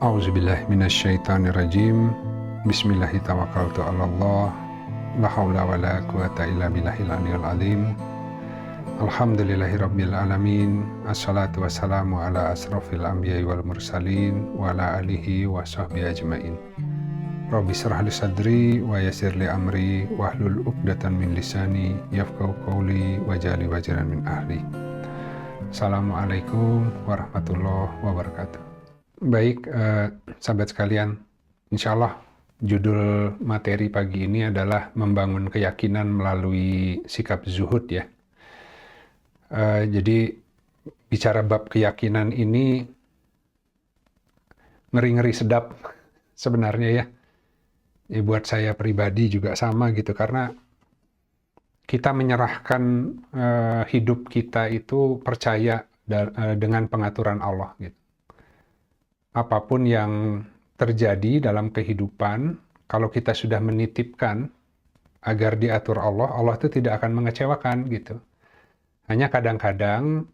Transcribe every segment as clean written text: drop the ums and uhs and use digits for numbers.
A'udzubillahi minasyaitonirrajim. Bismillahirrahmanirrahim. La haula wa la quwata illa billahil aliyil azim. Alhamdulillahirabbil alamin. Assalatu wassalamu ala asrofil anbiya'i wal mursalin wa ala alihi wa sahbihi ajmain. Rabbi shrah li sadri wa yassir li amri wahlul 'uqdatam min lisani yafqahu qawli waj'alni waziran min ahli. Assalamualaikum warahmatullahi wabarakatuh. Baik, sahabat sekalian, insya Allah judul materi pagi ini adalah membangun keyakinan melalui sikap zuhud ya. Jadi bicara bab keyakinan ini ngeri-ngeri sedap sebenarnya ya. Buat saya pribadi juga sama gitu, karena kita menyerahkan hidup kita itu percaya dengan pengaturan Allah gitu. Apapun yang terjadi dalam kehidupan, kalau kita sudah menitipkan agar diatur Allah, Allah itu tidak akan mengecewakan gitu. Hanya kadang-kadang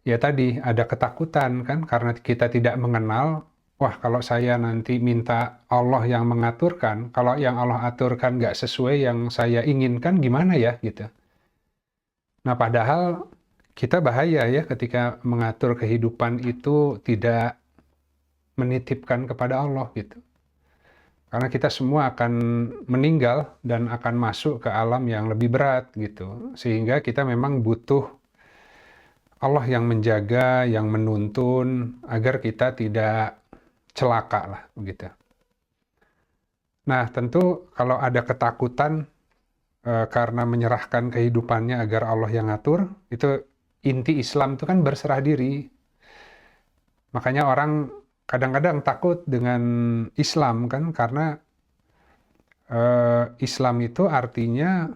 ya tadi ada ketakutan kan, karena kita tidak mengenal, wah kalau saya nanti minta Allah yang mengaturkan, kalau yang Allah aturkan nggak sesuai yang saya inginkan gimana ya gitu. Nah padahal kita bahaya ya ketika mengatur kehidupan itu tidak menitipkan kepada Allah gitu. Karena kita semua akan meninggal dan akan masuk ke alam yang lebih berat gitu. Sehingga kita memang butuh Allah yang menjaga, yang menuntun agar kita tidak celaka lah begitu. Nah, tentu kalau ada ketakutan karena menyerahkan kehidupannya agar Allah yang ngatur, itu inti Islam itu kan berserah diri. Makanya orang kadang-kadang takut dengan Islam kan, karena Islam itu artinya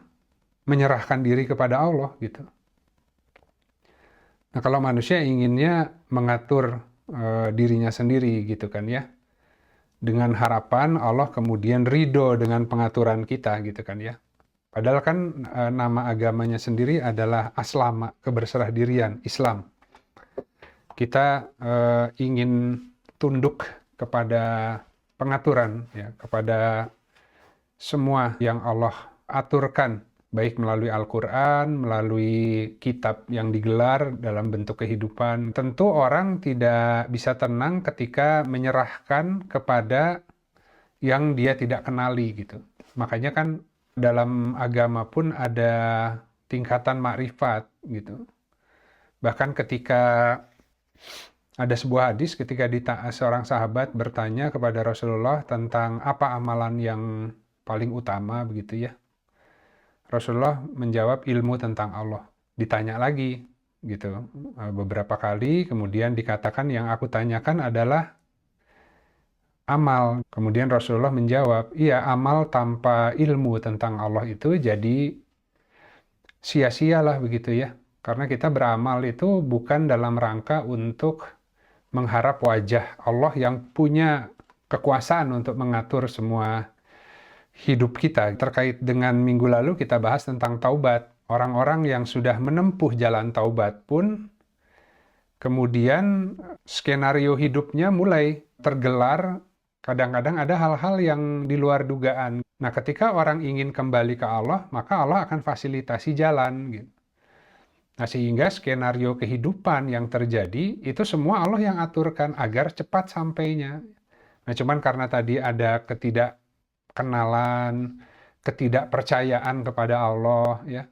menyerahkan diri kepada Allah gitu. Nah kalau manusia inginnya mengatur dirinya sendiri gitu kan ya, dengan harapan Allah kemudian ridho dengan pengaturan kita gitu kan ya. Padahal kan nama agamanya sendiri adalah aslama, keberserah dirian, Islam. Kita ingin tunduk kepada pengaturan ya, kepada semua yang Allah aturkan, baik melalui Al-Quran, melalui kitab yang digelar dalam bentuk kehidupan. Tentu orang tidak bisa tenang ketika menyerahkan kepada yang dia tidak kenali gitu. Makanya kan dalam agama pun ada tingkatan makrifat gitu. Bahkan ketika ada sebuah hadis ketika seorang sahabat bertanya kepada Rasulullah tentang apa amalan yang paling utama begitu ya. Rasulullah menjawab ilmu tentang Allah. Ditanya lagi gitu beberapa kali, kemudian dikatakan yang aku tanyakan adalah amal. Kemudian Rasulullah menjawab, iya amal tanpa ilmu tentang Allah itu jadi sia-sialah begitu ya. Karena kita beramal itu bukan dalam rangka untuk mengharap wajah Allah yang punya kekuasaan untuk mengatur semua hidup kita. Terkait dengan minggu lalu kita bahas tentang taubat. Orang-orang yang sudah menempuh jalan taubat pun kemudian skenario hidupnya mulai tergelar. Kadang-kadang ada hal-hal yang di luar dugaan. Nah ketika orang ingin kembali ke Allah, maka Allah akan fasilitasi jalan gitu. Nah, sehingga skenario kehidupan yang terjadi, itu semua Allah yang aturkan agar cepat sampainya. Nah, cuman karena tadi ada ketidakkenalan, ketidakpercayaan kepada Allah, ya.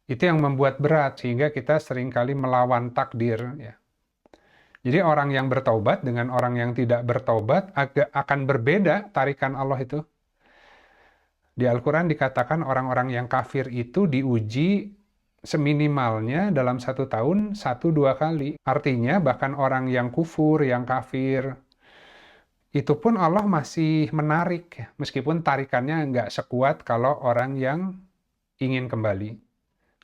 Itu yang membuat berat, sehingga kita seringkali melawan takdir, ya. Jadi orang yang bertaubat dengan orang yang tidak bertaubat akan berbeda tarikan Allah itu. Di Al-Quran dikatakan orang-orang yang kafir itu diuji seminimalnya dalam 1 tahun 1-2 kali. Artinya bahkan orang yang kufur, yang kafir, itu pun Allah masih menarik. Meskipun tarikannya nggak sekuat kalau orang yang ingin kembali.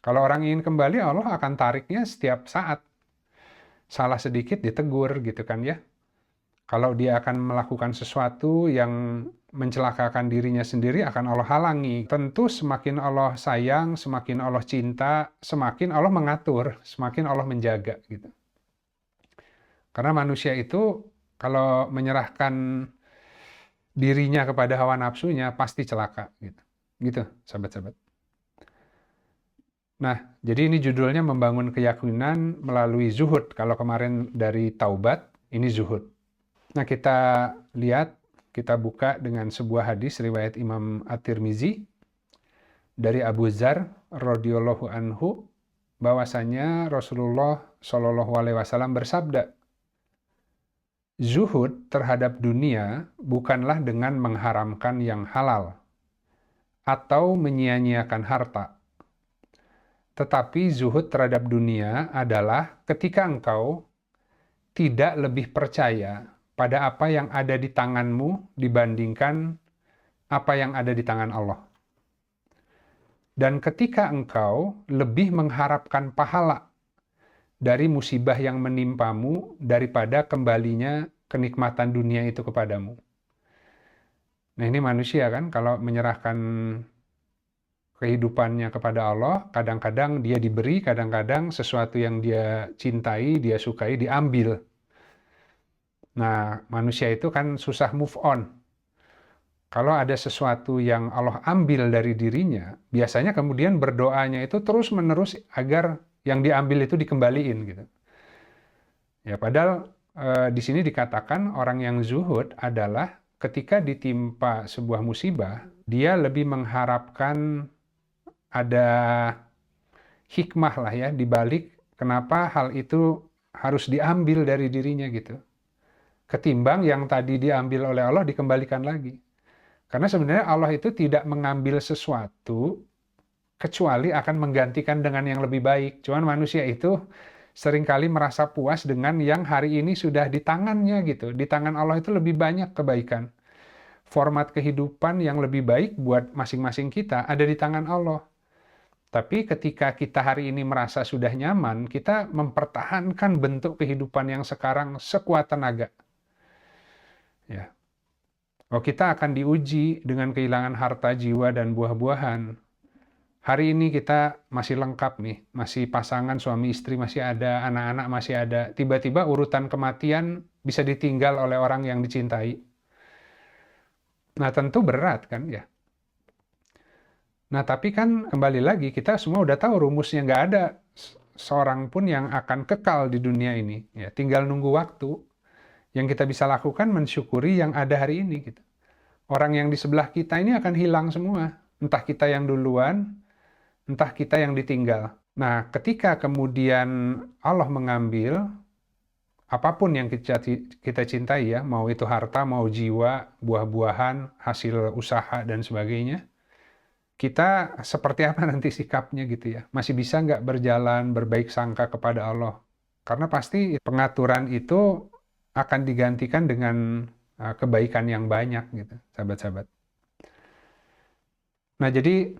Kalau orang ingin kembali, Allah akan tariknya setiap saat. Salah sedikit ditegur gitu kan ya. Kalau dia akan melakukan sesuatu yang mencelakakan dirinya sendiri, akan Allah halangi. Tentu semakin Allah sayang, semakin Allah cinta, semakin Allah mengatur, semakin Allah menjaga gitu. Karena manusia itu Kalau menyerahkan dirinya kepada hawa nafsunya pasti celaka gitu. Gitu, sahabat-sahabat. Nah, jadi ini judulnya membangun keyakinan melalui zuhud. Kalau kemarin dari taubat, ini zuhud. Nah, kita lihat, kita buka dengan sebuah hadis riwayat Imam At-Tirmizi dari Abu Dzar radhiyallahu anhu bahwasanya Rasulullah Shallallahu alaihi wasallam bersabda, zuhud terhadap dunia bukanlah dengan mengharamkan yang halal atau menyia-nyiakan harta. Tetapi zuhud terhadap dunia adalah ketika engkau tidak lebih percaya pada apa yang ada di tanganmu dibandingkan apa yang ada di tangan Allah. Dan ketika engkau lebih mengharapkan pahala dari musibah yang menimpamu daripada kembalinya kenikmatan dunia itu kepadamu. Nah, ini manusia kan, kalau menyerahkan kehidupannya kepada Allah, kadang-kadang dia diberi, kadang-kadang sesuatu yang dia cintai, dia sukai, diambil. Nah, manusia itu kan susah move on. Kalau ada sesuatu yang Allah ambil dari dirinya, biasanya kemudian berdoanya itu terus-menerus agar yang diambil itu dikembaliin gitu. Ya, padahal di sini dikatakan orang yang zuhud adalah ketika ditimpa sebuah musibah, dia lebih mengharapkan ada hikmah lah ya di balik kenapa hal itu harus diambil dari dirinya gitu. Ketimbang yang tadi diambil oleh Allah dikembalikan lagi. Karena sebenarnya Allah itu tidak mengambil sesuatu kecuali akan menggantikan dengan yang lebih baik. Cuman manusia itu seringkali merasa puas dengan yang hari ini sudah di tangannya gitu. Di tangan Allah itu lebih banyak kebaikan. Format kehidupan yang lebih baik buat masing-masing kita ada di tangan Allah. Tapi ketika kita hari ini merasa sudah nyaman, kita mempertahankan bentuk kehidupan yang sekarang sekuat tenaga. Ya. Oh, kita akan diuji dengan kehilangan harta, jiwa, dan buah-buahan. Hari ini kita masih lengkap nih, masih pasangan suami istri masih ada, anak-anak masih ada. Tiba-tiba urutan kematian bisa ditinggal oleh orang yang dicintai. Nah, tentu berat kan ya. Nah, tapi kan kembali lagi kita semua udah tahu rumusnya, nggak ada seorang pun yang akan kekal di dunia ini. Ya, tinggal nunggu waktu. Yang kita bisa lakukan mensyukuri yang ada hari ini gitu. Orang yang di sebelah kita ini akan hilang semua. Entah kita yang duluan, entah kita yang ditinggal. Nah, ketika kemudian Allah mengambil apapun yang kita cintai ya, mau itu harta, mau jiwa, buah-buahan, hasil usaha, dan sebagainya, kita seperti apa nanti sikapnya gitu ya? Masih bisa nggak berjalan berbaik sangka kepada Allah? Karena pasti pengaturan itu akan digantikan dengan kebaikan yang banyak gitu, sahabat-sahabat. Nah, jadi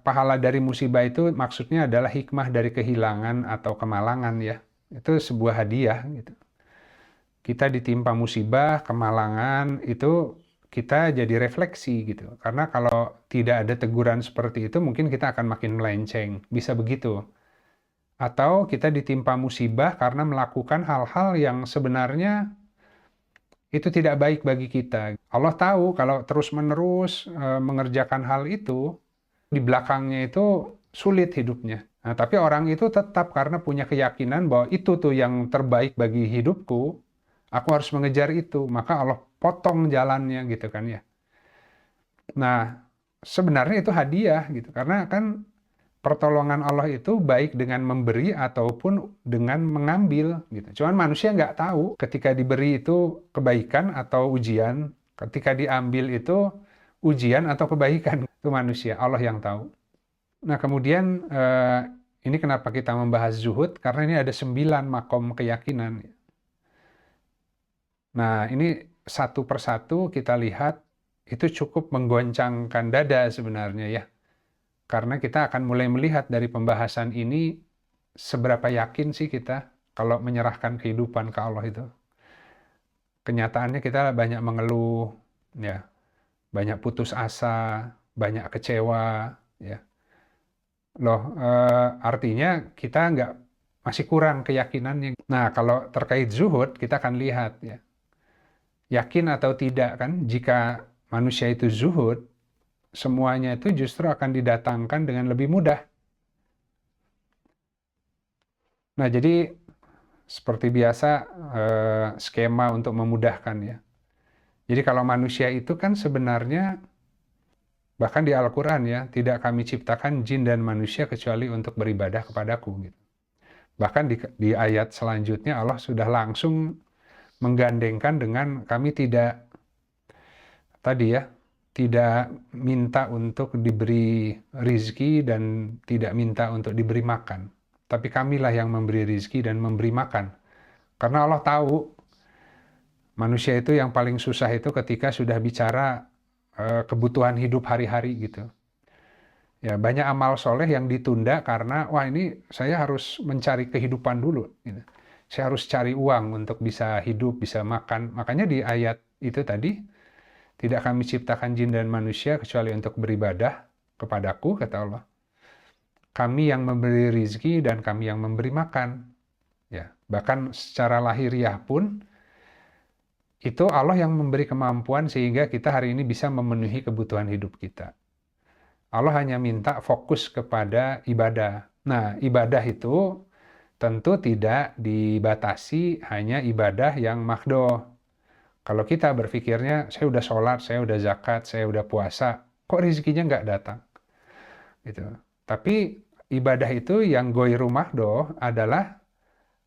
pahala dari musibah itu maksudnya adalah hikmah dari kehilangan atau kemalangan ya. Itu sebuah hadiah gitu. Kita ditimpa musibah, kemalangan, itu kita jadi refleksi gitu. Karena kalau tidak ada teguran seperti itu, mungkin kita akan makin melenceng. Bisa begitu. Atau kita ditimpa musibah karena melakukan hal-hal yang sebenarnya itu tidak baik bagi kita. Allah tahu kalau terus-menerus mengerjakan hal itu, di belakangnya itu sulit hidupnya. Nah, tapi orang itu tetap karena punya keyakinan bahwa itu tuh yang terbaik bagi hidupku, aku harus mengejar itu. Maka Allah potong jalannya gitu kan ya. Nah, sebenarnya itu hadiah gitu. Karena kan pertolongan Allah itu baik dengan memberi ataupun dengan mengambil gitu. Cuman manusia nggak tahu ketika diberi itu kebaikan atau ujian, ketika diambil itu ujian atau kebaikan. Itu manusia, Allah yang tahu. Nah, kemudian ini kenapa kita membahas zuhud? Karena ini ada 9 makom keyakinan. Nah, ini satu persatu kita lihat itu cukup menggoncangkan dada sebenarnya ya. Karena kita akan mulai melihat dari pembahasan ini seberapa yakin sih kita kalau menyerahkan kehidupan ke Allah itu. Kenyataannya kita banyak mengeluh, ya, banyak putus asa, banyak kecewa, ya. Loh, artinya kita masih kurang keyakinannya. Nah, kalau terkait zuhud, kita akan lihat ya. Yakin atau tidak kan, jika manusia itu zuhud, semuanya itu justru akan didatangkan dengan lebih mudah. Nah, jadi seperti biasa skema untuk memudahkan ya. Jadi kalau manusia itu kan sebenarnya bahkan di Al-Quran ya, tidak kami ciptakan jin dan manusia kecuali untuk beribadah kepadaku gitu. Bahkan di ayat selanjutnya Allah sudah langsung menggandengkan dengan kami tidak tadi ya, tidak minta untuk diberi rizki dan tidak minta untuk diberi makan. Tapi kamilah yang memberi rizki dan memberi makan. Karena Allah tahu manusia itu yang paling susah itu ketika sudah bicara kebutuhan hidup hari-hari gitu. Ya, banyak amal soleh yang ditunda karena, wah ini saya harus mencari kehidupan dulu. Gitu. Saya harus cari uang untuk bisa hidup, bisa makan. Makanya di ayat itu tadi, tidak kami ciptakan jin dan manusia kecuali untuk beribadah kepadaku, kata Allah. Kami yang memberi rizki dan kami yang memberi makan. Ya, bahkan secara lahiriah pun, itu Allah yang memberi kemampuan sehingga kita hari ini bisa memenuhi kebutuhan hidup kita. Allah hanya minta fokus kepada ibadah. Nah, ibadah itu tentu tidak dibatasi hanya ibadah yang makhdoh. Kalau kita berpikirnya, saya udah sholat, saya udah zakat, saya udah puasa, kok rezekinya nggak datang? Gitu. Tapi ibadah itu yang goiru makhdoh adalah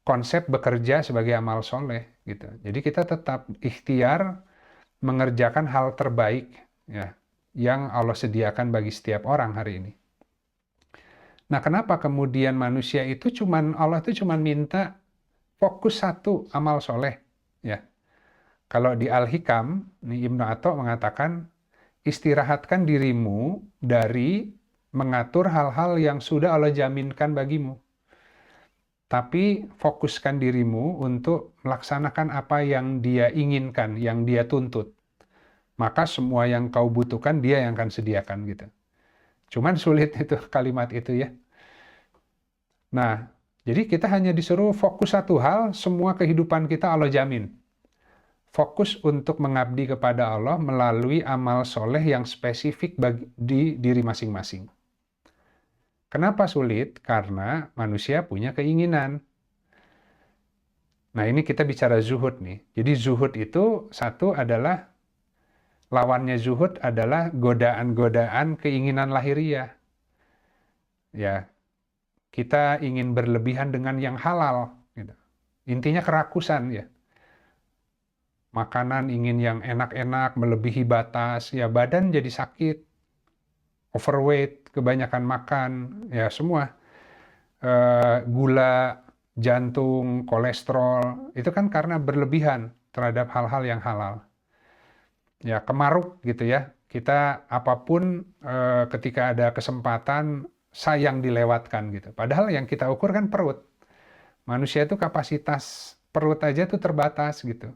konsep bekerja sebagai amal soleh. Gitu. Jadi kita tetap ikhtiar mengerjakan hal terbaik ya, yang Allah sediakan bagi setiap orang hari ini. Nah, kenapa kemudian manusia itu Allah itu cuman minta fokus satu amal soleh, ya. Kalau di Al-Hikam, Ibnu Atha mengatakan, istirahatkan dirimu dari mengatur hal-hal yang sudah Allah jaminkan bagimu. Tapi fokuskan dirimu untuk melaksanakan apa yang Dia inginkan, yang Dia tuntut. Maka semua yang kau butuhkan Dia yang akan sediakan gitu. Cuman sulit itu kalimat itu ya. Nah, jadi kita hanya disuruh fokus satu hal, semua kehidupan kita Allah jamin. Fokus untuk mengabdi kepada Allah melalui amal soleh yang spesifik di diri masing-masing. Kenapa sulit? Karena manusia punya keinginan. Nah, ini kita bicara zuhud nih. Jadi zuhud itu satu adalah lawannya zuhud adalah godaan-godaan keinginan lahiriah. Ya, kita ingin berlebihan dengan yang halal. Gitu. Intinya kerakusan ya. Makanan ingin yang enak-enak, melebihi batas, ya badan jadi sakit, overweight, kebanyakan makan, ya semua. Gula, jantung, kolesterol, itu kan karena berlebihan terhadap hal-hal yang halal. Ya, kemaruk gitu ya. Kita apapun ketika ada kesempatan sayang dilewatkan gitu. Padahal yang kita ukur kan perut. Manusia itu kapasitas perut aja tuh terbatas gitu.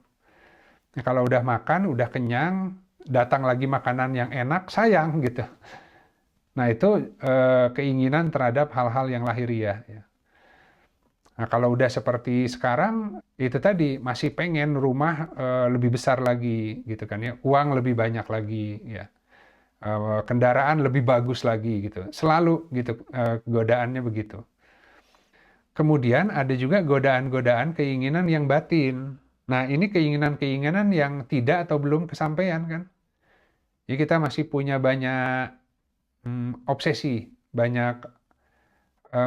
Nah, kalau udah makan, udah kenyang, datang lagi makanan yang enak, sayang gitu. Nah, itu keinginan terhadap hal-hal yang lahiriah ya. Nah, kalau udah seperti sekarang, itu tadi masih pengen rumah lebih besar lagi gitu kan ya. Uang lebih banyak lagi ya. Kendaraan lebih bagus lagi gitu. Selalu gitu godaannya begitu. Kemudian ada juga godaan-godaan keinginan yang batin. Nah, ini keinginan-keinginan yang tidak atau belum kesampaian kan. Jadi kita masih punya banyak obsesi, banyak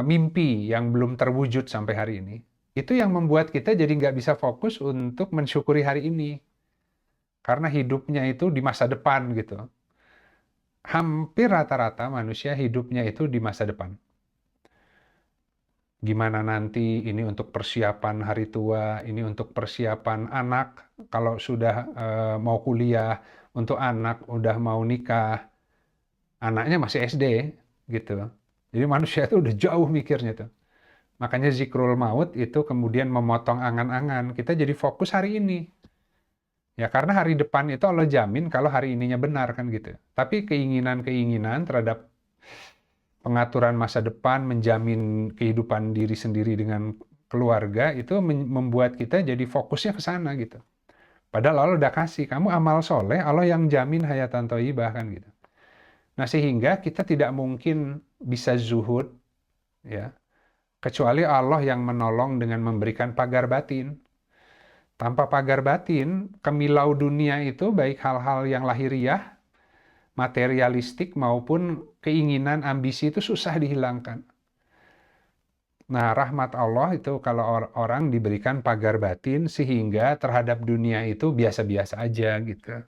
mimpi yang belum terwujud sampai hari ini. Itu yang membuat kita jadi nggak bisa fokus untuk mensyukuri hari ini. Karena hidupnya itu di masa depan gitu. Hampir rata-rata manusia hidupnya itu di masa depan. Gimana nanti ini untuk persiapan hari tua, ini untuk persiapan anak, kalau sudah mau kuliah, untuk anak udah mau nikah, anaknya masih SD gitu. Jadi manusia itu udah jauh mikirnya tuh. Makanya zikrul maut itu kemudian memotong angan-angan. Kita jadi fokus hari ini. Ya karena hari depan itu Allah jamin kalau hari ininya benar kan gitu. Tapi keinginan-keinginan terhadap pengaturan masa depan, menjamin kehidupan diri sendiri dengan keluarga itu membuat kita jadi fokusnya ke sana gitu. Padahal Allah udah kasih, kamu amal soleh, Allah yang jamin hayatan thayyibah kan gitu. Nah sehingga kita tidak mungkin bisa zuhud, ya, kecuali Allah yang menolong dengan memberikan pagar batin. Tanpa pagar batin, kemilau dunia itu baik hal-hal yang lahiriah, materialistik maupun keinginan, ambisi itu susah dihilangkan. Nah, rahmat Allah itu kalau orang diberikan pagar batin sehingga terhadap dunia itu biasa-biasa aja gitu.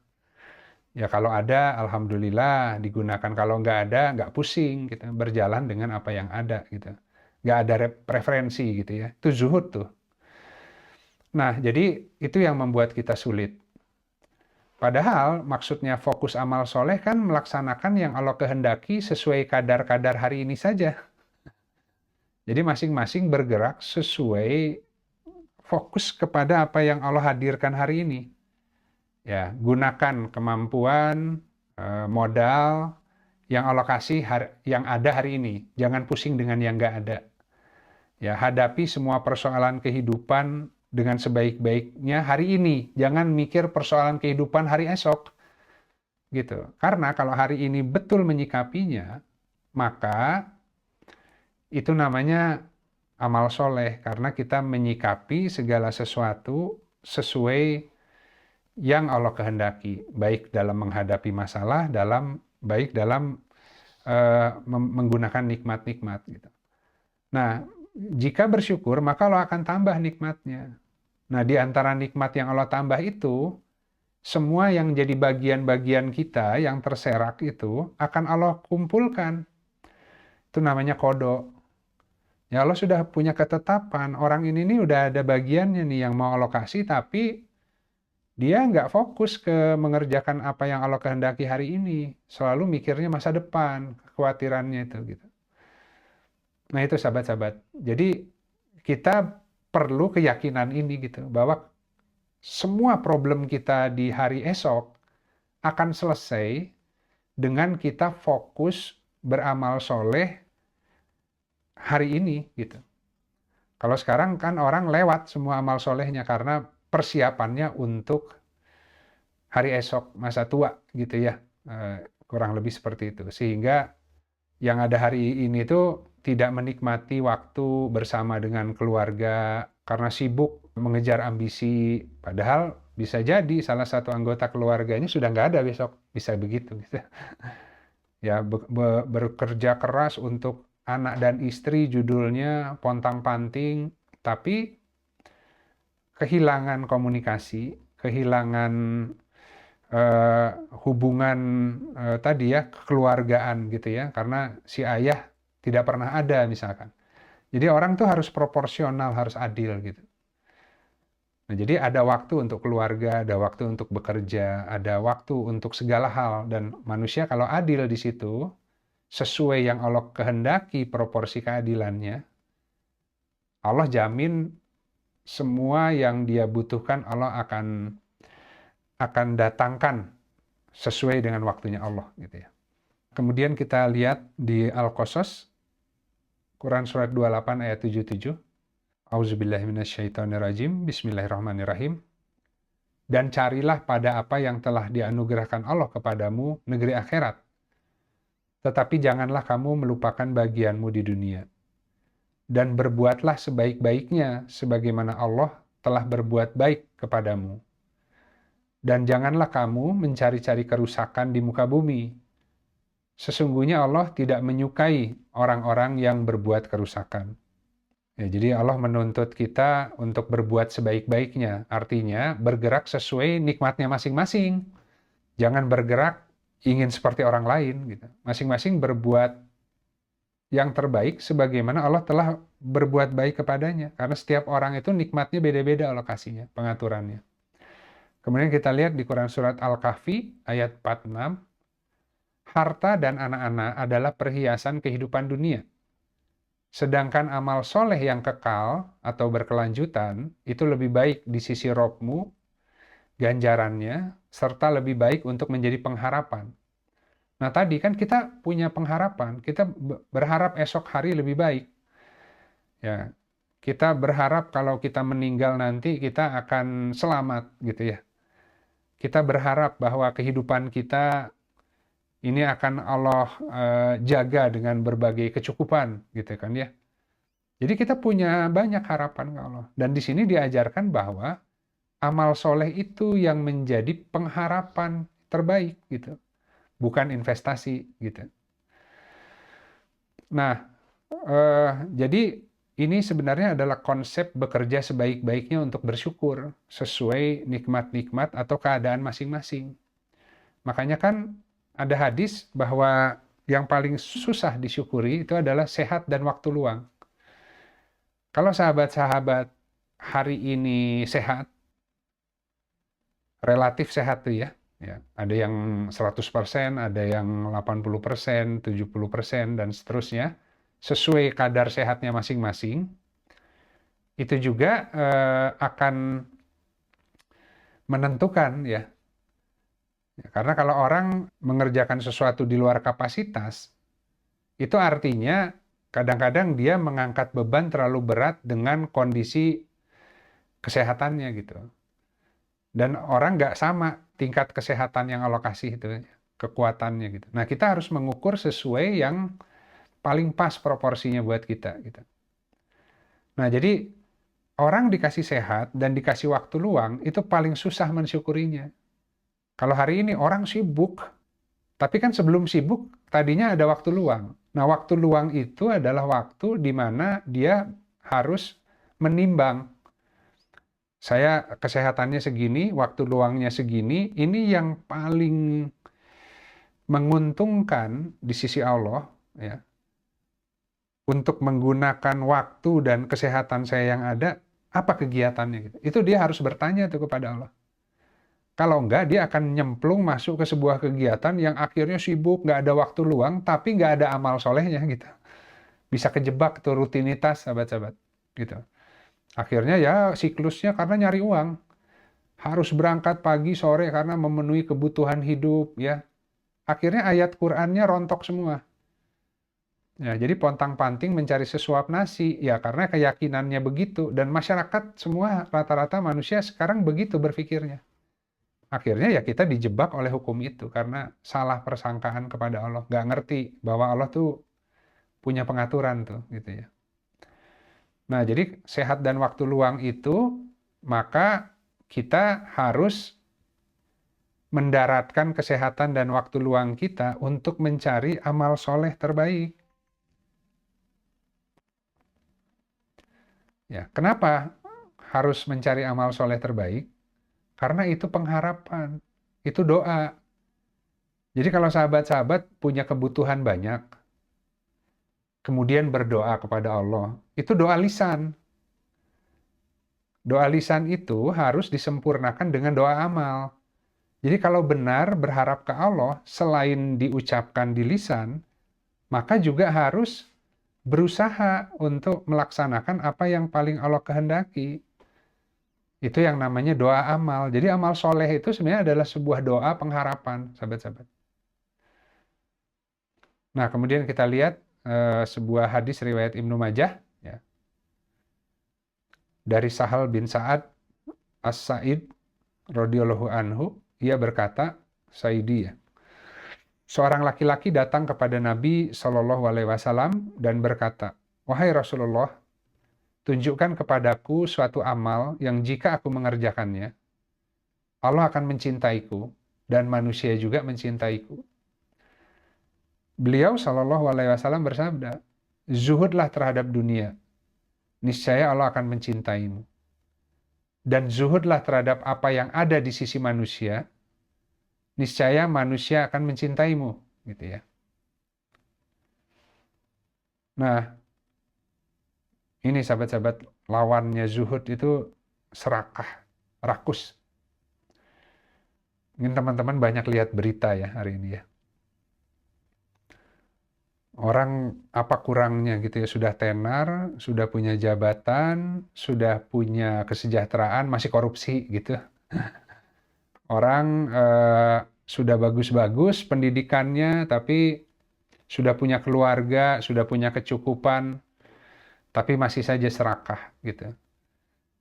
Ya kalau ada, alhamdulillah digunakan. Kalau nggak ada, nggak pusing gitu. Berjalan dengan apa yang ada gitu. Nggak ada preferensi gitu ya. Itu zuhud tuh. Nah, jadi itu yang membuat kita sulit. Padahal maksudnya fokus amal soleh kan melaksanakan yang Allah kehendaki sesuai kadar-kadar hari ini saja. Jadi masing-masing bergerak sesuai fokus kepada apa yang Allah hadirkan hari ini. Ya, gunakan kemampuan, modal yang Allah kasih yang ada hari ini. Jangan pusing dengan yang nggak ada. Ya, hadapi semua persoalan kehidupan dengan sebaik-baiknya hari ini. Jangan mikir persoalan kehidupan hari esok. Gitu. Karena kalau hari ini betul menyikapinya, maka itu namanya amal soleh. Karena kita menyikapi segala sesuatu sesuai yang Allah kehendaki, baik dalam menghadapi masalah, baik dalam menggunakan nikmat-nikmat gitu. Nah, jika bersyukur maka Allah akan tambah nikmatnya. Nah, di antara nikmat yang Allah tambah itu, semua yang jadi bagian-bagian kita yang terserak itu akan Allah kumpulkan. Itu namanya qada. Ya Allah sudah punya ketetapan, orang ini nih udah ada bagiannya nih yang mau Allah kasih, tapi dia nggak fokus ke mengerjakan apa yang Allah kehendaki hari ini. Selalu mikirnya masa depan, kekhawatirannya itu gitu. Nah itu sahabat-sahabat. Jadi kita perlu keyakinan ini gitu, bahwa semua problem kita di hari esok akan selesai dengan kita fokus beramal soleh hari ini gitu. Kalau sekarang kan orang lewat semua amal solehnya karena persiapannya untuk hari esok, masa tua gitu ya. Kurang lebih seperti itu. Sehingga yang ada hari ini tuh tidak menikmati waktu bersama dengan keluarga karena sibuk mengejar ambisi. Padahal bisa jadi salah satu anggota keluarganya sudah nggak ada besok. Bisa begitu. Gitu. Ya, bekerja keras untuk anak dan istri, judulnya pontang-panting, tapi kehilangan komunikasi, kehilangan hubungan tadi ya, kekeluargaan gitu ya, karena si ayah tidak pernah ada misalkan. Jadi orang tuh harus proporsional, harus adil gitu. Nah, jadi ada waktu untuk keluarga, ada waktu untuk bekerja, ada waktu untuk segala hal, dan manusia kalau adil di situ, sesuai yang Allah kehendaki proporsi keadilannya, Allah jamin semua yang dia butuhkan Allah akan datangkan sesuai dengan waktunya Allah gitu ya. Kemudian kita lihat di Al-Qasas, Quran surat 28 ayat 77. Auzubillahi minasyaitonirrajim. Bismillahirrahmanirrahim. Dan carilah pada apa yang telah dianugerahkan Allah kepadamu negeri akhirat. Tetapi janganlah kamu melupakan bagianmu di dunia. Dan berbuatlah sebaik-baiknya sebagaimana Allah telah berbuat baik kepadamu. Dan janganlah kamu mencari-cari kerusakan di muka bumi. Sesungguhnya Allah tidak menyukai orang-orang yang berbuat kerusakan. Ya, jadi Allah menuntut kita untuk berbuat sebaik-baiknya. Artinya bergerak sesuai nikmatnya masing-masing. Jangan bergerak ingin seperti orang lain. Gitu. Masing-masing berbuat yang terbaik sebagaimana Allah telah berbuat baik kepadanya. Karena setiap orang itu nikmatnya beda-beda Allah kasihnya, pengaturannya. Kemudian kita lihat di Quran surat Al-Kahfi ayat 46. Harta dan anak-anak adalah perhiasan kehidupan dunia. Sedangkan amal soleh yang kekal atau berkelanjutan itu lebih baik di sisi Robmu, ganjarannya, serta lebih baik untuk menjadi pengharapan. Nah tadi kan kita punya pengharapan, kita berharap esok hari lebih baik. Ya, kita berharap kalau kita meninggal nanti kita akan selamat gitu ya. Kita berharap bahwa kehidupan kita ini akan Allah jaga dengan berbagai kecukupan gitu kan ya. Jadi kita punya banyak harapan ke Allah. Dan di sini diajarkan bahwa amal soleh itu yang menjadi pengharapan terbaik gitu, bukan investasi gitu. Nah, jadi ini sebenarnya adalah konsep bekerja sebaik-baiknya untuk bersyukur sesuai nikmat-nikmat atau keadaan masing-masing. Makanya kan ada hadis bahwa yang paling susah disyukuri itu adalah sehat dan waktu luang. Kalau sahabat-sahabat hari ini sehat, relatif sehat tuh ya. Ya, ada yang 100%, ada yang 80%, 70%, dan seterusnya. Sesuai kadar sehatnya masing-masing, itu juga akan menentukan ya. Karena kalau orang mengerjakan sesuatu di luar kapasitas, itu artinya kadang-kadang dia mengangkat beban terlalu berat dengan kondisi kesehatannya gitu. Dan orang nggak sama tingkat kesehatan yang Allah kasih itu, kekuatannya gitu. Nah, kita harus mengukur sesuai yang paling pas proporsinya buat kita gitu. Nah, jadi orang dikasih sehat dan dikasih waktu luang itu paling susah mensyukurinya. Kalau hari ini orang sibuk, tapi kan sebelum sibuk tadinya ada waktu luang. Nah, waktu luang itu adalah waktu di mana dia harus menimbang. Saya kesehatannya segini, waktu luangnya segini, ini yang paling menguntungkan di sisi Allah ya. Untuk menggunakan waktu dan kesehatan saya yang ada, apa kegiatannya gitu. Itu dia harus bertanya tuh kepada Allah. Kalau enggak, dia akan nyemplung masuk ke sebuah kegiatan yang akhirnya sibuk, nggak ada waktu luang, tapi nggak ada amal solehnya gitu. Bisa kejebak tuh rutinitas, sahabat-sahabat. Gitu. Akhirnya ya siklusnya karena nyari uang. Harus berangkat pagi, sore karena memenuhi kebutuhan hidup ya. Akhirnya ayat Qur'annya rontok semua. Ya, jadi pontang-panting mencari sesuap nasi, ya karena keyakinannya begitu. Dan masyarakat semua rata-rata manusia sekarang begitu berpikirnya. Akhirnya ya kita dijebak oleh hukum itu karena salah persangkaan kepada Allah. Nggak ngerti bahwa Allah tuh punya pengaturan tuh gitu ya. Nah, jadi sehat dan waktu luang itu, maka kita harus mendaratkan kesehatan dan waktu luang kita untuk mencari amal soleh terbaik. Ya, kenapa harus mencari amal soleh terbaik? Karena itu pengharapan, itu doa. Jadi kalau sahabat-sahabat punya kebutuhan banyak, kemudian berdoa kepada Allah, itu doa lisan. Doa lisan itu harus disempurnakan dengan doa amal. Jadi kalau benar berharap ke Allah, selain diucapkan di lisan, maka juga harus berusaha untuk melaksanakan apa yang paling Allah kehendaki. Itu yang namanya doa amal. Jadi amal soleh itu sebenarnya adalah sebuah doa pengharapan, sahabat-sahabat. Nah, kemudian kita lihat sebuah hadis riwayat Ibnu Majah, ya, dari Sahal bin Sa'ad As-Sa'id radhiyallahu anhu, ia berkata, Saidi ya, seorang laki-laki datang kepada Nabi Shallallahu Alaihi Wasallam dan berkata, wahai Rasulullah, tunjukkan kepadaku suatu amal yang jika aku mengerjakannya, Allah akan mencintaiku dan manusia juga mencintaiku. Beliau Shallallahu Alaihi Wasallam bersabda, zuhudlah terhadap dunia, niscaya Allah akan mencintaimu. Dan zuhudlah terhadap apa yang ada di sisi manusia, niscaya manusia akan mencintaimu, gitu ya. Nah, ini sahabat-sahabat, lawannya zuhud itu serakah, rakus. Mungkin teman-teman banyak lihat berita ya hari ini ya. Orang apa kurangnya gitu ya, sudah tenar, sudah punya jabatan, sudah punya kesejahteraan, masih korupsi gitu. Orang sudah bagus-bagus pendidikannya, tapi sudah punya keluarga, sudah punya kecukupan, tapi masih saja serakah gitu.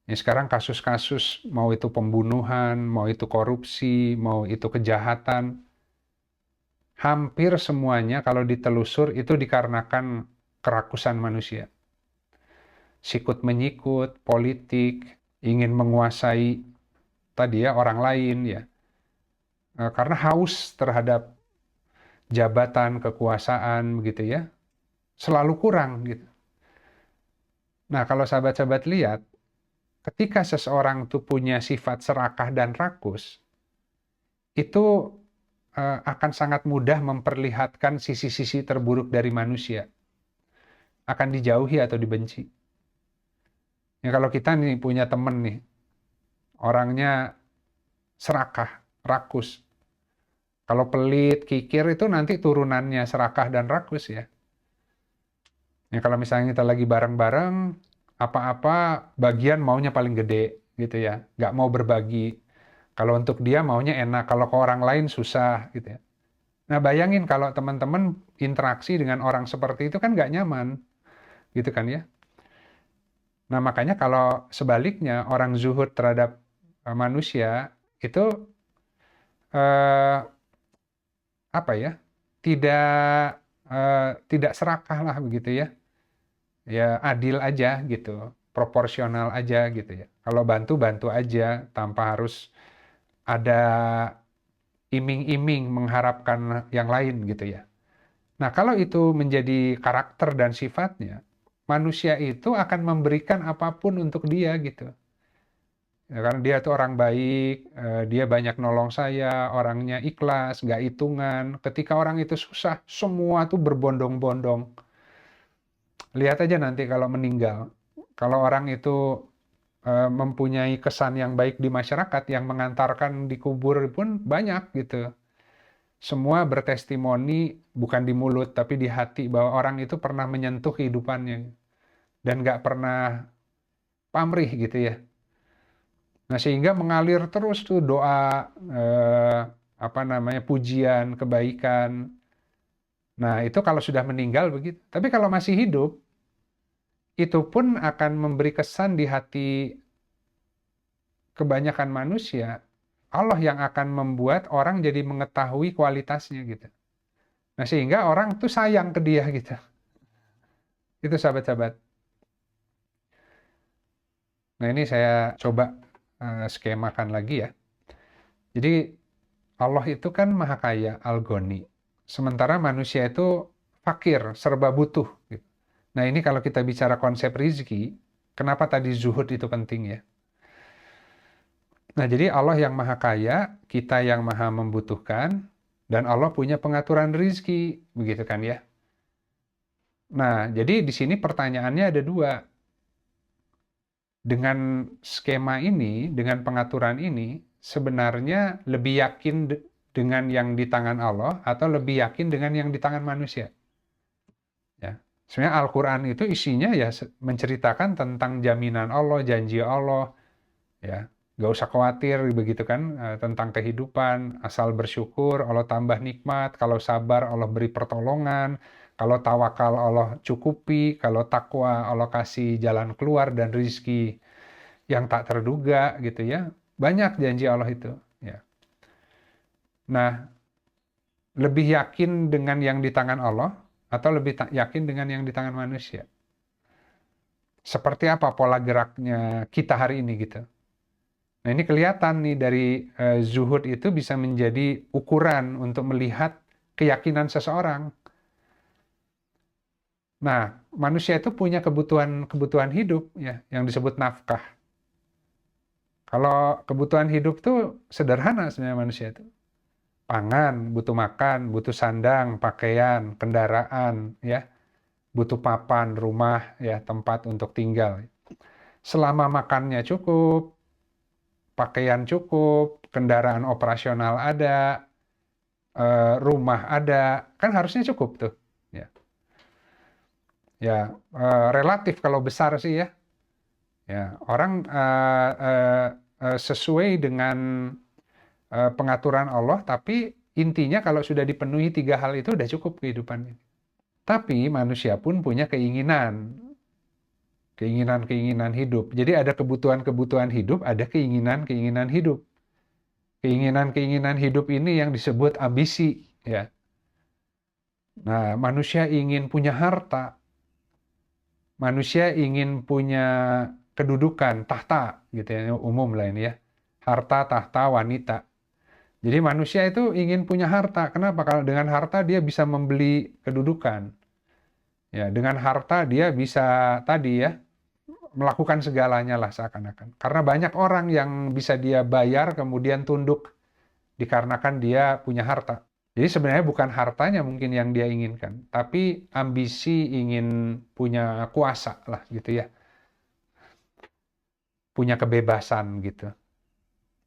Ya, sekarang kasus-kasus mau itu pembunuhan, mau itu korupsi, mau itu kejahatan, hampir semuanya kalau ditelusur itu dikarenakan kerakusan manusia. Sikut menyikut, politik, ingin menguasai tadi ya orang lain ya. Karena haus terhadap jabatan, kekuasaan begitu ya, selalu kurang gitu. Nah, kalau sahabat-sahabat lihat, ketika seseorang tuh punya sifat serakah dan rakus, itu akan sangat mudah memperlihatkan sisi-sisi terburuk dari manusia. Akan dijauhi atau dibenci. Ya kalau kita nih punya temen nih, orangnya serakah, rakus. Kalau pelit, kikir itu nanti turunannya serakah dan rakus ya. Ya kalau misalnya kita lagi bareng-bareng, apa-apa bagian maunya paling gede gitu ya. Nggak mau berbagi. Kalau untuk dia maunya enak, kalau ke orang lain susah gitu ya. Nah bayangin kalau teman-teman interaksi dengan orang seperti itu kan nggak nyaman gitu kan ya. Nah makanya kalau sebaliknya orang zuhud terhadap manusia itu eh, apa ya, tidak tidak serakah lah begitu ya. Ya adil aja gitu, proporsional aja gitu ya. Kalau bantu bantu aja tanpa harus ada iming-iming mengharapkan yang lain gitu ya. Nah, kalau itu menjadi karakter dan sifatnya, manusia itu akan memberikan apapun untuk dia gitu. Ya, karena dia tuh orang baik, dia banyak nolong saya, orangnya ikhlas, nggak hitungan. Ketika orang itu susah, semua tuh berbondong-bondong. Lihat aja nanti kalau meninggal. Kalau orang itu mempunyai kesan yang baik di masyarakat, yang mengantarkan di kubur pun banyak gitu. Semua bertestimoni bukan di mulut tapi di hati bahwa orang itu pernah menyentuh kehidupannya dan nggak pernah pamrih gitu ya. Nah sehingga mengalir terus tuh doa apa namanya pujian kebaikan. Nah itu kalau sudah meninggal begitu. Tapi kalau masih hidup itu pun akan memberi kesan di hati kebanyakan manusia. Allah yang akan membuat orang jadi mengetahui kualitasnya gitu. Nah sehingga orang tuh sayang ke dia gitu. Itu sahabat-sahabat. Nah ini saya coba skemakan lagi ya. Jadi Allah itu kan maha kaya, Al-Ghani. Sementara manusia itu fakir, serba butuh. Gitu. Nah ini kalau kita bicara konsep rizki, kenapa tadi zuhud itu penting ya? Nah jadi Allah yang maha kaya, kita yang maha membutuhkan, dan Allah punya pengaturan rizki, begitu kan ya? Nah jadi di sini pertanyaannya ada dua. Dengan skema ini, dengan pengaturan ini, sebenarnya lebih yakin dengan yang di tangan Allah atau lebih yakin dengan yang di tangan manusia. Ya. Sebenarnya Al-Quran itu isinya ya menceritakan tentang jaminan Allah, janji Allah, ya. Gak usah khawatir begitu kan tentang kehidupan, asal bersyukur Allah tambah nikmat, kalau sabar Allah beri pertolongan, kalau tawakal Allah cukupi, kalau takwa Allah kasih jalan keluar dan rizki yang tak terduga gitu ya. Banyak janji Allah itu. Ya. Nah, lebih yakin dengan yang di tangan Allah atau lebih yakin dengan yang di tangan manusia? Seperti apa pola geraknya kita hari ini gitu. Nah ini kelihatan nih dari zuhud itu bisa menjadi ukuran untuk melihat keyakinan seseorang. Nah, manusia itu punya kebutuhan hidup ya, yang disebut nafkah. Kalau kebutuhan hidup tuh sederhana sebenarnya manusia itu. Pangan, butuh makan, butuh sandang, pakaian, kendaraan, ya, butuh papan, rumah, ya, tempat untuk tinggal. Selama makannya cukup, pakaian cukup, kendaraan operasional ada, rumah ada, kan harusnya cukup tuh. Ya, ya relatif kalau besar sih ya. Ya, orang sesuai dengan pengaturan Allah, tapi intinya kalau sudah dipenuhi tiga hal itu udah cukup kehidupannya. Tapi manusia pun punya keinginan. keinginan-keinginan hidup. Jadi ada kebutuhan-kebutuhan hidup, ada keinginan-keinginan hidup. Keinginan-keinginan hidup ini yang disebut ambisi, ya. Nah, manusia ingin punya harta, manusia ingin punya kedudukan, tahta, gitu ya, umum lah ini ya. Harta, tahta, wanita. Jadi manusia itu ingin punya harta. Kenapa? Kalau dengan harta dia bisa membeli kedudukan. Ya, dengan harta dia bisa tadi ya, melakukan segalanya lah seakan-akan. Karena banyak orang yang bisa dia bayar kemudian tunduk dikarenakan dia punya harta. Jadi sebenarnya bukan hartanya mungkin yang dia inginkan, tapi ambisi ingin punya kuasa lah gitu ya. Punya kebebasan gitu.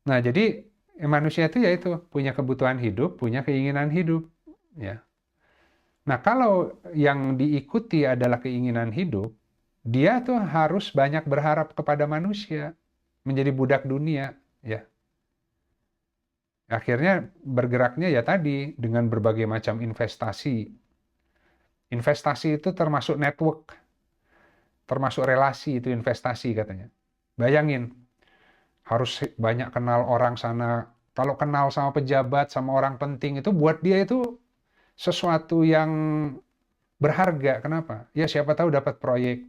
Nah, jadi manusia itu yaitu punya kebutuhan hidup, punya keinginan hidup, ya. Nah, kalau yang diikuti adalah keinginan hidup, dia tuh harus banyak berharap kepada manusia, menjadi budak dunia, ya. Akhirnya bergeraknya ya tadi dengan berbagai macam investasi. Investasi itu termasuk network, termasuk relasi itu investasi katanya. Bayangin, harus banyak kenal orang sana. Kalau kenal sama pejabat, sama orang penting itu buat dia itu sesuatu yang berharga. Kenapa? Ya siapa tahu dapat proyek.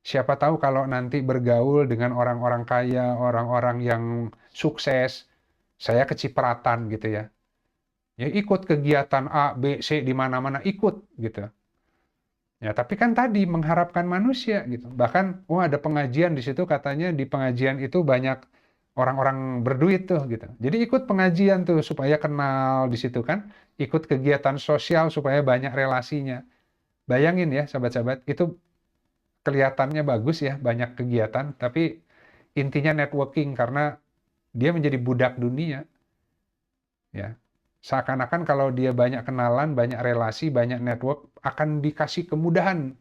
Siapa tahu kalau nanti bergaul dengan orang-orang kaya, orang-orang yang sukses, saya kecipratan gitu ya. Ya ikut kegiatan A, B, C di mana-mana ikut gitu. Ya, tapi kan tadi mengharapkan manusia gitu. Bahkan, ada pengajian di situ katanya di pengajian itu banyak orang-orang berduit tuh gitu. Jadi ikut pengajian tuh supaya kenal di situ kan. Ikut kegiatan sosial supaya banyak relasinya. Bayangin ya sahabat-sahabat, itu kelihatannya bagus ya, banyak kegiatan, tapi intinya networking karena dia menjadi budak dunia. Ya. Seakan-akan kalau dia banyak kenalan, banyak relasi, banyak network, akan dikasih kemudahan.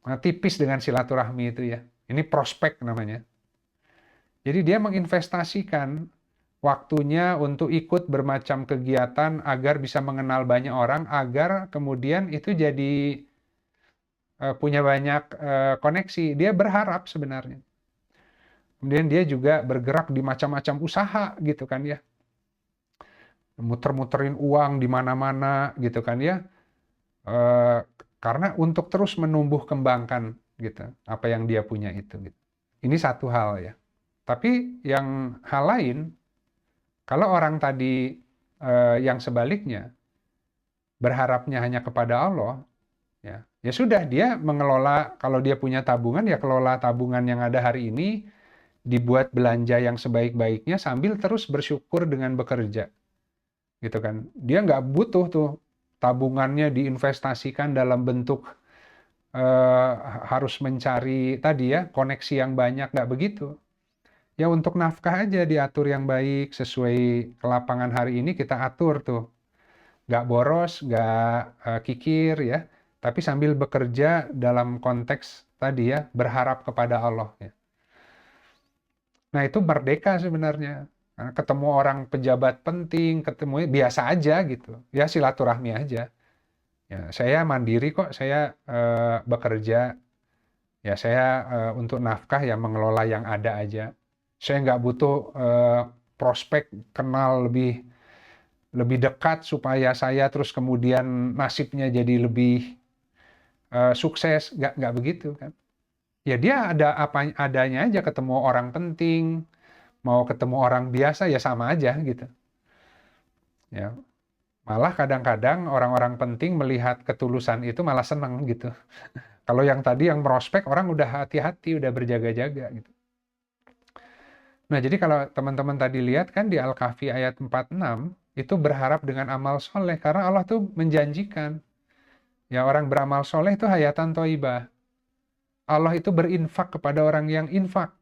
Nah, tipis dengan silaturahmi itu ya. Ini prospek namanya. Jadi dia menginvestasikan waktunya untuk ikut bermacam kegiatan agar bisa mengenal banyak orang, agar kemudian itu jadi punya banyak koneksi. Dia berharap sebenarnya. Kemudian dia juga bergerak di macam-macam usaha gitu kan ya. Muter-muterin uang di mana-mana gitu kan ya. Karena untuk terus menumbuh kembangkan gitu apa yang dia punya itu gitu. Ini satu hal ya. Tapi yang hal lain, kalau orang tadi yang sebaliknya berharapnya hanya kepada Allah, ya sudah dia mengelola, kalau dia punya tabungan ya kelola tabungan yang ada hari ini, dibuat belanja yang sebaik-baiknya sambil terus bersyukur dengan bekerja. Gitu kan. Dia nggak butuh tuh tabungannya diinvestasikan dalam bentuk harus mencari tadi ya koneksi yang banyak, nggak begitu. Ya untuk nafkah aja diatur yang baik sesuai kelapangan hari ini kita atur tuh. Nggak boros, nggak kikir ya, tapi sambil bekerja dalam konteks tadi ya berharap kepada Allah ya. Nah itu merdeka sebenarnya. Nah, ketemu orang pejabat penting, ketemu biasa aja gitu. Ya silaturahmi aja. Ya, saya mandiri kok, saya bekerja. Ya saya untuk nafkah ya mengelola yang ada aja. Saya nggak butuh prospek kenal lebih dekat supaya saya terus kemudian nasibnya jadi lebih sukses. Nggak begitu kan. Ya dia ada apa adanya aja, ketemu orang penting, mau ketemu orang biasa ya sama aja gitu. Ya, malah kadang-kadang orang-orang penting melihat ketulusan itu malah seneng gitu. Kalau yang tadi yang prospek orang udah hati-hati, udah berjaga-jaga gitu. Nah, jadi kalau teman-teman tadi lihat kan di Al-Kahfi ayat 46 itu berharap dengan amal soleh karena Allah tuh menjanjikan ya orang beramal soleh itu hayatan thayyibah. Allah itu berinfak kepada orang yang infak.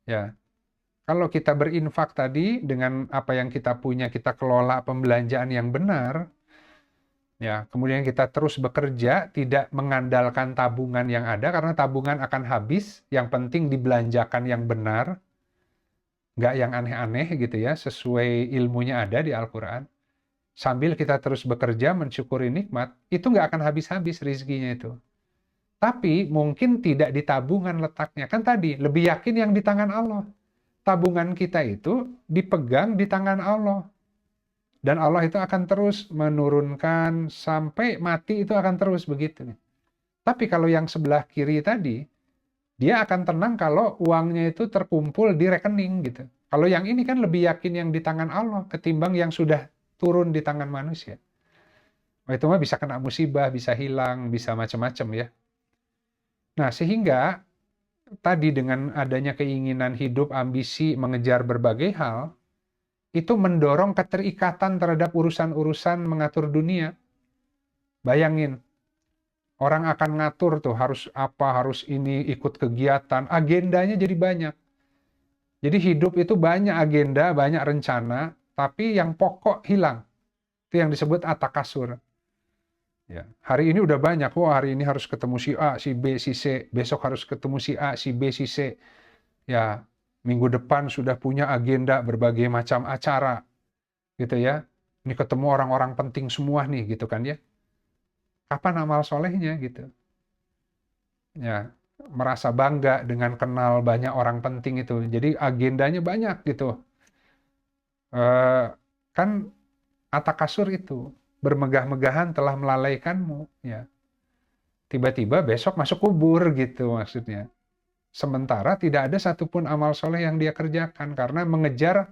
Ya, kalau kita berinfak tadi dengan apa yang kita punya, kita kelola pembelanjaan yang benar, ya, kemudian kita terus bekerja, tidak mengandalkan tabungan yang ada, karena tabungan akan habis, yang penting dibelanjakan yang benar, nggak yang aneh-aneh gitu ya, sesuai ilmunya ada di Al-Quran. Sambil kita terus bekerja, mensyukuri nikmat, itu nggak akan habis-habis rizkinya itu. Tapi mungkin tidak di tabungan letaknya. Kan tadi, lebih yakin yang di tangan Allah. Tabungan kita itu dipegang di tangan Allah. Dan Allah itu akan terus menurunkan sampai mati, itu akan terus begitu. Tapi kalau yang sebelah kiri tadi, dia akan tenang kalau uangnya itu terkumpul di rekening gitu. Kalau yang ini kan lebih yakin yang di tangan Allah ketimbang yang sudah turun di tangan manusia. Itu mah bisa kena musibah, bisa hilang, bisa macam-macam ya. Nah, sehingga tadi dengan adanya keinginan hidup, ambisi, mengejar berbagai hal, itu mendorong keterikatan terhadap urusan-urusan mengatur dunia. Bayangin, orang akan ngatur tuh harus apa, harus ini, ikut kegiatan, agendanya jadi banyak. Jadi hidup itu banyak agenda, banyak rencana, tapi yang pokok hilang. Itu yang disebut atakasur. Ya, hari ini udah banyak, hari ini harus ketemu si A, si B, si C, besok harus ketemu si A, si B, si C. Ya, minggu depan sudah punya agenda berbagai macam acara, gitu ya. Ini ketemu orang-orang penting semua nih, gitu kan ya. Kapan amal solehnya, gitu. Ya, merasa bangga dengan kenal banyak orang penting itu. Jadi agendanya banyak, gitu. Kan atakasur itu, bermegah-megahan telah melalaikanmu, ya. Tiba-tiba besok masuk kubur gitu maksudnya. Sementara tidak ada satupun amal soleh yang dia kerjakan karena mengejar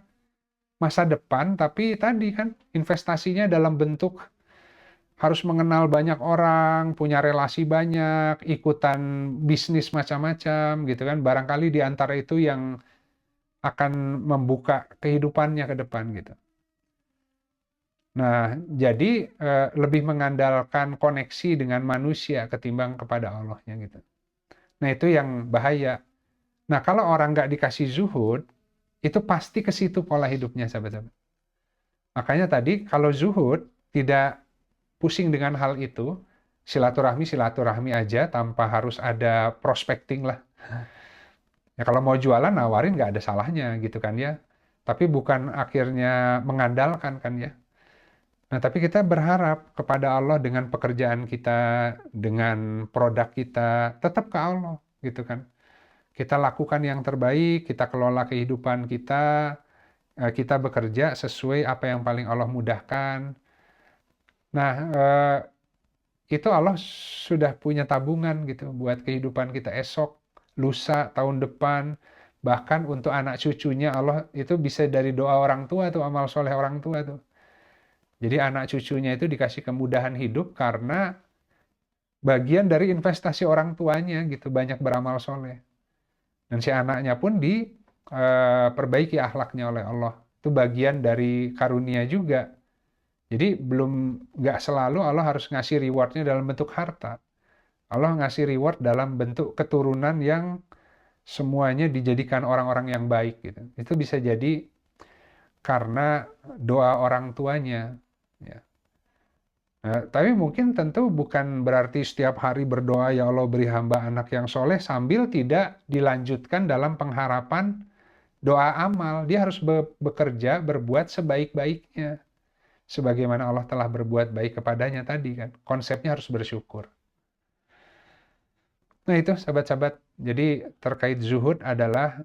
masa depan, tapi tadi kan investasinya dalam bentuk harus mengenal banyak orang, punya relasi banyak, ikutan bisnis macam-macam gitu kan. Barangkali di antara itu yang akan membuka kehidupannya ke depan gitu. Nah, jadi lebih mengandalkan koneksi dengan manusia ketimbang kepada Allahnya gitu. Nah, itu yang bahaya. Nah, kalau orang nggak dikasih zuhud, itu pasti ke situ pola hidupnya, sahabat-sahabat. Makanya tadi, kalau zuhud tidak pusing dengan hal itu, silaturahmi aja tanpa harus ada prospecting lah. Ya, kalau mau jualan, nawarin nggak ada salahnya gitu kan ya. Tapi bukan akhirnya mengandalkan kan ya. Nah, tapi kita berharap kepada Allah dengan pekerjaan kita, dengan produk kita, tetap ke Allah gitu kan. Kita lakukan yang terbaik, kita kelola kehidupan kita bekerja sesuai apa yang paling Allah mudahkan. Nah, itu Allah sudah punya tabungan gitu buat kehidupan kita esok, lusa, tahun depan, bahkan untuk anak cucunya Allah itu bisa dari doa orang tua tuh, amal soleh orang tua tuh. Jadi anak cucunya itu dikasih kemudahan hidup karena bagian dari investasi orang tuanya gitu, banyak beramal soleh. Dan si anaknya pun diperbaiki akhlaknya oleh Allah. Itu bagian dari karunia juga. Jadi nggak selalu Allah harus ngasih rewardnya dalam bentuk harta. Allah ngasih reward dalam bentuk keturunan yang semuanya dijadikan orang-orang yang baik gitu. Itu bisa jadi karena doa orang tuanya. Ya. Tapi mungkin tentu bukan berarti setiap hari berdoa, ya Allah beri hamba anak yang soleh, sambil tidak dilanjutkan dalam pengharapan doa amal. Dia harus bekerja, berbuat sebaik-baiknya. Sebagaimana Allah telah berbuat baik kepadanya tadi kan. Konsepnya harus bersyukur. Nah itu sahabat-sahabat. Jadi terkait zuhud adalah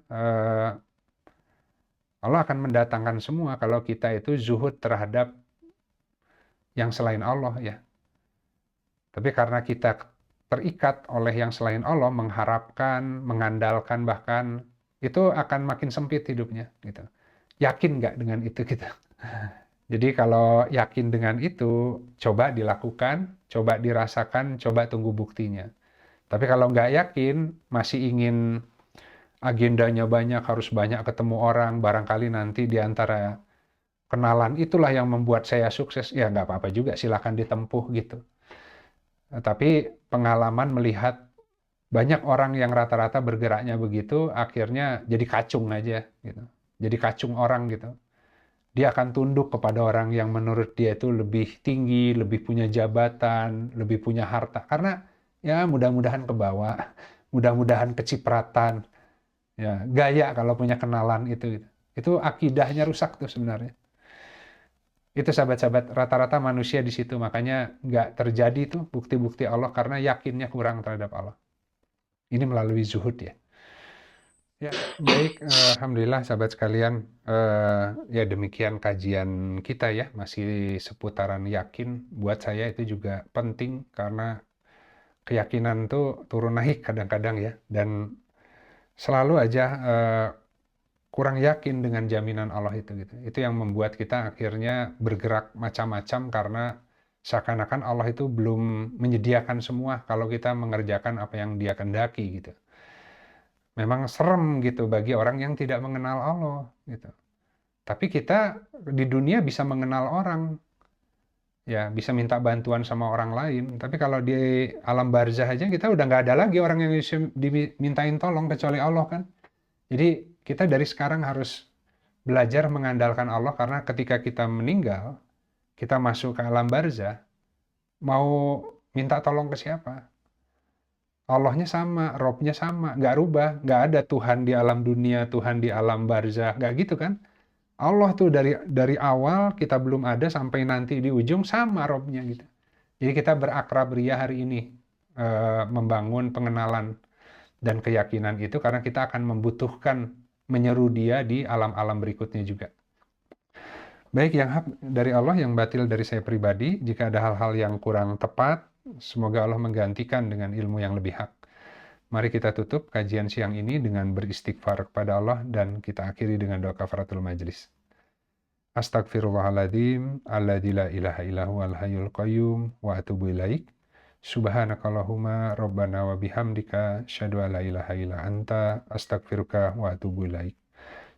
Allah akan mendatangkan semua kalau kita itu zuhud terhadap yang selain Allah ya. Tapi karena kita terikat oleh yang selain Allah, mengharapkan, mengandalkan bahkan, itu akan makin sempit hidupnya. Gitu. Yakin nggak dengan itu kita? Jadi kalau yakin dengan itu, coba dilakukan, coba dirasakan, coba tunggu buktinya. Tapi kalau nggak yakin, masih ingin agendanya banyak, harus banyak ketemu orang, barangkali nanti di antara kenalan itulah yang membuat saya sukses, ya nggak apa-apa juga, silakan ditempuh gitu. Tapi pengalaman melihat banyak orang yang rata-rata bergeraknya begitu, akhirnya jadi kacung aja gitu. Jadi kacung orang gitu. Dia akan tunduk kepada orang yang menurut dia itu lebih tinggi, lebih punya jabatan, lebih punya harta. Karena ya mudah-mudahan ke bawah, mudah-mudahan kecipratan, ya gaya kalau punya kenalan itu. Itu akidahnya rusak tuh sebenarnya. Itu sahabat-sahabat, rata-rata manusia di situ, makanya nggak terjadi tuh bukti-bukti Allah karena yakinnya kurang terhadap Allah. Ini melalui zuhud ya. Ya, baik. Alhamdulillah sahabat sekalian. Ya demikian kajian kita ya, masih seputaran yakin. Buat saya itu juga penting karena keyakinan tuh turun naik kadang-kadang ya. Dan selalu aja kurang yakin dengan jaminan Allah itu gitu. Itu yang membuat kita akhirnya bergerak macam-macam karena seakan-akan Allah itu belum menyediakan semua kalau kita mengerjakan apa yang Dia kehendaki gitu. Memang serem gitu bagi orang yang tidak mengenal Allah gitu. Tapi kita di dunia bisa mengenal orang, ya bisa minta bantuan sama orang lain. Tapi kalau di alam barzah aja kita udah nggak ada lagi orang yang bisa dimintain tolong kecuali Allah kan. Jadi kita dari sekarang harus belajar mengandalkan Allah karena ketika kita meninggal, kita masuk ke alam barzah, mau minta tolong ke siapa? Allahnya sama, Robnya sama, nggak rubah, nggak ada Tuhan di alam dunia, Tuhan di alam barzah, nggak gitu kan? Allah tuh dari awal kita belum ada sampai nanti di ujung sama Robnya gitu. Jadi kita berakrab ria hari ini membangun pengenalan dan keyakinan itu karena kita akan membutuhkan menyeru Dia di alam-alam berikutnya juga. Baik yang hak dari Allah, yang batil dari saya pribadi. Jika ada hal-hal yang kurang tepat, semoga Allah menggantikan dengan ilmu yang lebih hak. Mari kita tutup kajian siang ini dengan beristighfar kepada Allah dan kita akhiri dengan doa kafaratul majlis. Astagfirullahaladzim, alladzi la ilaha illahu al-hayyul qayyum, wa atubu ilaik. Subhanakallahumma rabbana wa bihamdika, asyhadu an la ilaha illa anta, astaghfiruka wa atubu ilaik.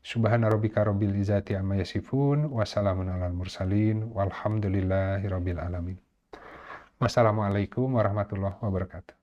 Subhana rabbika rabbil izzati amma yasifun, wa salamun alal mursalin, walhamdulillahi rabbil alamin. Wassalamualaikum warahmatullahi wabarakatuh.